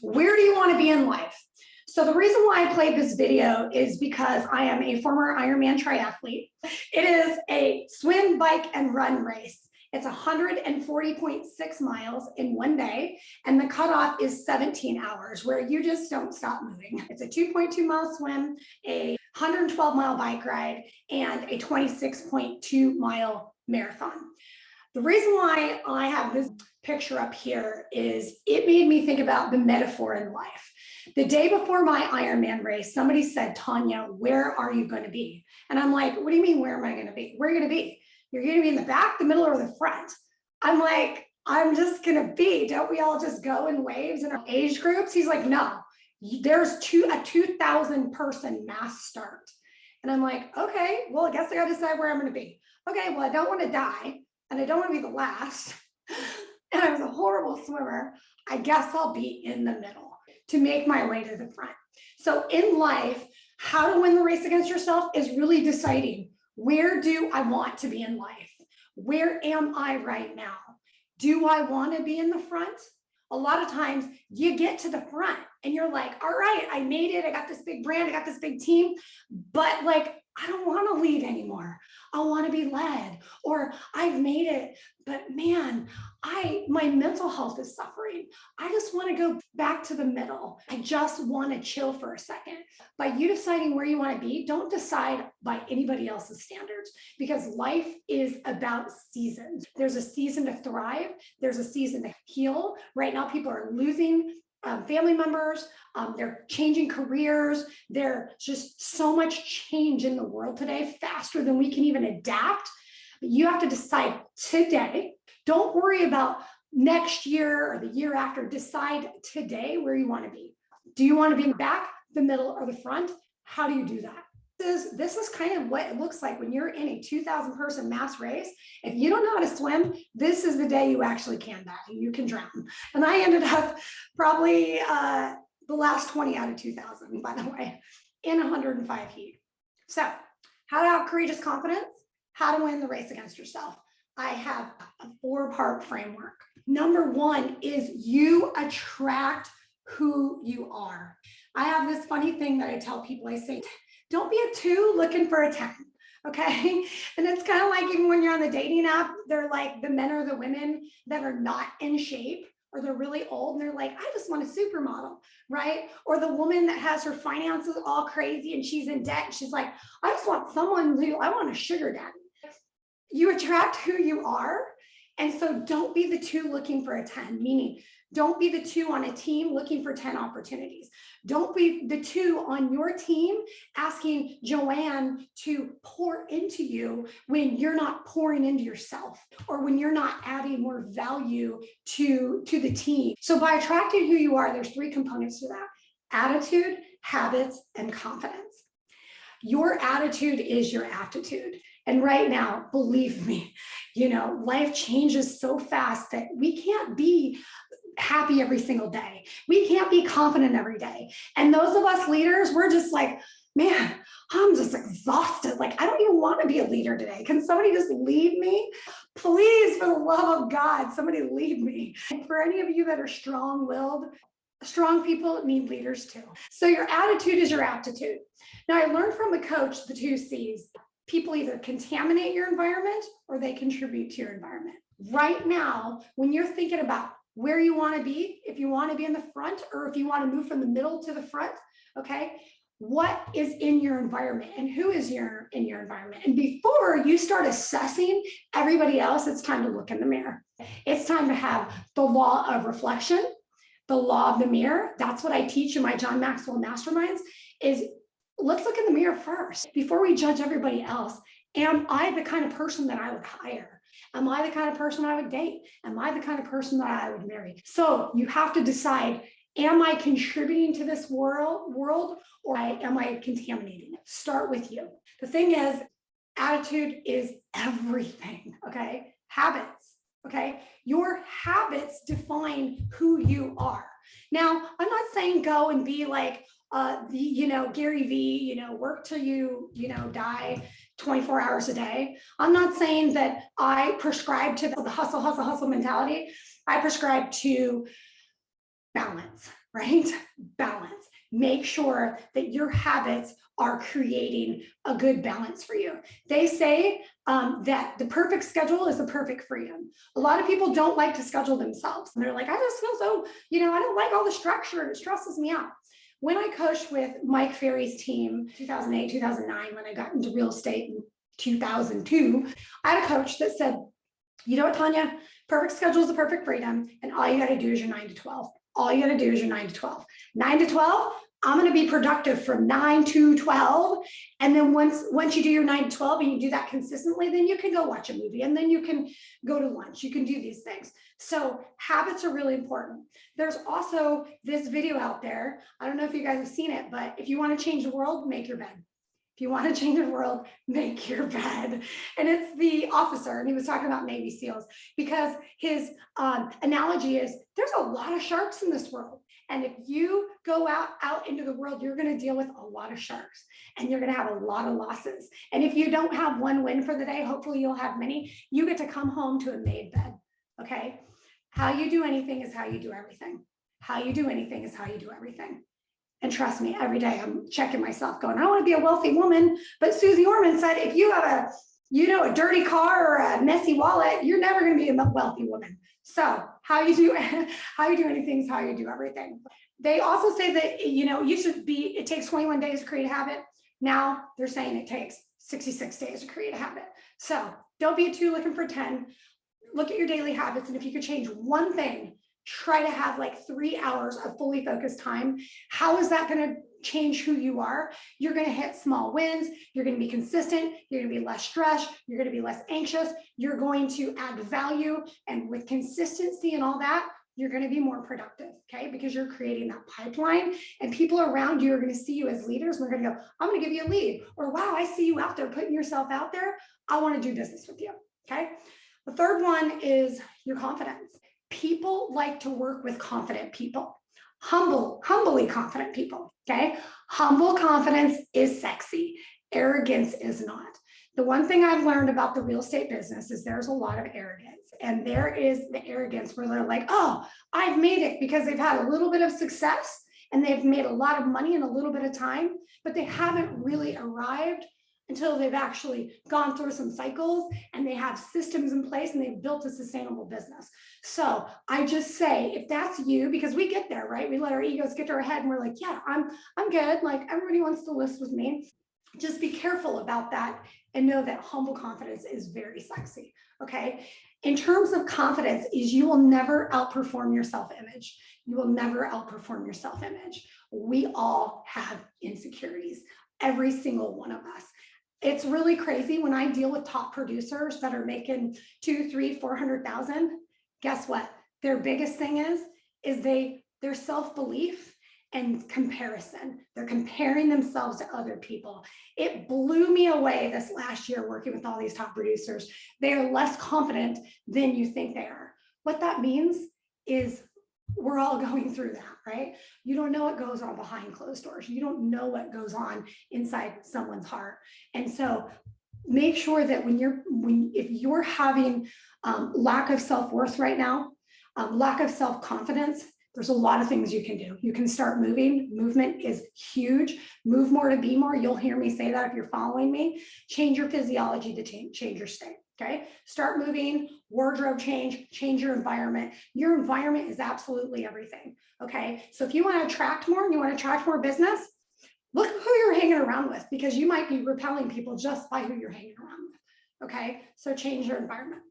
Where do you want to be in life? So the reason why I played this video is because I am a former Ironman triathlete. It is a swim, bike, and run race. It's 140.6 miles in one day, and the cutoff is 17 hours, where you just don't stop moving. It's a 2.2 mile swim, a 112 mile bike ride, and a 26.2 mile marathon. The reason why I have this picture up here is it made me think about the metaphor in life. The day before my Ironman race, somebody said, Tanya, where are you going to be? And I'm like, what do you mean, where am I going to be? Where are you going to be? You're going to be in the back, the middle, or the front? I'm like, I'm just going to be. Don't we all just go in waves in our age groups? He's like, no, there's a 2,000 person mass start. And I'm like, okay, well, I guess I got to decide where I'm going to be. Okay, well, I don't want to die, and I don't want to be the last. And I was a horrible swimmer. I guess I'll be in the middle to make my way to the front. So in life, how to win the race against yourself is really deciding, where do I want to be in life? Where am I right now? Do I want to be in the front? A lot of times you get to the front and you're like, all right, I made it. I got this big brand. I got this big team, but like, I don't want to lead anymore. I want to be led, or I've made it, but man, my mental health is suffering. I just want to go back to the middle. I just want to chill for a second. By you deciding where you want to be, don't decide by anybody else's standards, because life is about seasons. There's a season to thrive. There's a season to heal. Right now, people are losing family members, they're changing careers. There's just so much change in the world today, faster than we can even adapt. But you have to decide today. Don't worry about next year or the year after. Decide today where you want to be. Do you want to be in the back, the middle, or the front? How do you do that? This is kind of what it looks like when you're in a 2,000 person mass race. If you don't know how to swim, this is the day you actually can die. You can drown. And I ended up probably the last 20 out of 2,000, by the way, in 105 heat. So how to have courageous confidence, how to win the race against yourself. I have a 4-part framework. Number 1 is you attract who you are. I have this funny thing that I tell people. I say, don't be a 2 looking for a 10, okay? And it's kind of like even when you're on the dating app, they're like the men or the women that are not in shape, or they're really old, and they're like, I just want a supermodel, right? Or the woman that has her finances all crazy and she's in debt, and she's like, I just want someone who, I want a sugar daddy. You attract who you are. And so don't be the 2 looking for a 10, meaning don't be the 2 on a team looking for 10 opportunities. Don't be the 2 on your team asking Joanne to pour into you when you're not pouring into yourself, or when you're not adding more value to the team. So by attracting who you are, there's 3 components to that: attitude, habits, and confidence. Your attitude is your aptitude. And right now, believe me, life changes so fast that we can't be happy every single day. We can't be confident every day. And those of us leaders, we're just like, man, I'm just exhausted. Like, I don't even want to be a leader today. Can somebody just lead me? Please, for the love of God, somebody lead me. And for any of you that are strong-willed, strong people need leaders too. So your attitude is your aptitude. Now, I learned from a coach the 2 C's. People either contaminate your environment or they contribute to your environment. Right now, when you're thinking about where you want to be, if you want to be in the front or if you want to move from the middle to the front, okay, what is in your environment and who is in your environment? And before you start assessing everybody else, it's time to look in the mirror. It's time to have the law of reflection, the law of the mirror. That's what I teach in my John Maxwell Masterminds, is let's look in the mirror first before we judge everybody else. Am I the kind of person that I would hire? Am I the kind of person I would date? Am I the kind of person that I would marry? So you have to decide, am I contributing to this world or am I contaminating it? Start with you. The thing is, attitude is everything, okay? Habits, okay? Your habits define who you are. Now, I'm not saying go and be like, Gary V, work till you die 24 hours a day. I'm not saying that I prescribe to the hustle mentality. I prescribe to balance. right? Balance. Make sure that your habits are creating a good balance for you. They say that the perfect schedule is the perfect freedom. A lot of people don't like to schedule themselves. And they're like, I just feel so, I don't like all the structure. It stresses me out. When I coached with Mike Ferry's team, 2008, 2009, when I got into real estate in 2002, I had a coach that said, you know what, Tanya, perfect schedule is the perfect freedom. And all you got to do is your 9 to 12. All you got to do is your 9 to 12. 9 to 12, I'm going to be productive from 9 to 12. And then once you do your 9 to 12 and you do that consistently, then you can go watch a movie and then you can go to lunch. You can do these things. So habits are really important. There's also this video out there. I don't know if you guys have seen it, but if you want to change the world, make your bed. If you want to change the world, make your bed. And it's the officer, and he was talking about Navy SEALs because his analogy is there's a lot of sharks in this world. And if you go out into the world, you're going to deal with a lot of sharks and you're going to have a lot of losses. And if you don't have one win for the day, hopefully you'll have many. You get to come home to a made bed. Okay. How you do anything is how you do everything. How you do anything is how you do everything. And trust me, every day I'm checking myself going, I want to be a wealthy woman. But Susie Orman said, if you have a dirty car or a messy wallet, you're never going to be a wealthy woman. So how you do anything is how you do everything. They also say that, it takes 21 days to create a habit. Now they're saying it takes 66 days to create a habit. So don't be a 2 looking for 10. Look at your daily habits. And if you could change one thing, try to have like 3 hours of fully focused time. How is that going to change who you are? You're going to hit small wins. You're going to be consistent. You're going to be less stressed. You're going to be less anxious. You're going to add value. And with consistency and all that, you're going to be more productive, okay? Because you're creating that pipeline and people around you are going to see you as leaders. And they're going to go, I'm going to give you a lead. Or, wow, I see you out there putting yourself out there. I want to do business with you, okay? The third one is your confidence. People like to work with confident people, humbly confident people, okay? Humble confidence is sexy. Arrogance is not. The one thing I've learned about the real estate business is there's a lot of arrogance. And there is the arrogance where they're like, oh, I've made it because they've had a little bit of success and they've made a lot of money in a little bit of time, but they haven't really arrived until they've actually gone through some cycles and they have systems in place and they've built a sustainable business. So I just say, if that's you, because we get there, right? We let our egos get to our head and we're like, yeah, I'm good. Like everybody wants to list with me. Just be careful about that and know that humble confidence is very sexy, okay? In terms of confidence is you will never outperform your self-image. You will never outperform your self-image. We all have insecurities, every single one of us. It's really crazy when I deal with top producers that are making 200,000, 300,000, 400,000. Guess what? Their biggest thing is their self-belief and comparison. They're comparing themselves to other people. It blew me away this last year working with all these top producers. They are less confident than you think they are. What that means is we're all going through that, right? You don't know what goes on behind closed doors. You don't know what goes on inside someone's heart. And so make sure that if you're having lack of self-worth right now, lack of self-confidence, there's a lot of things you can do. You can start moving. Movement is huge. Move more to be more. You'll hear me say that if you're following me. Change your physiology to change your state. Okay, start moving, wardrobe change your environment. Your environment is absolutely everything. Okay, so if you want to attract more and you want to attract more business, look who you're hanging around with because you might be repelling people just by who you're hanging around with. Okay, so change your environment.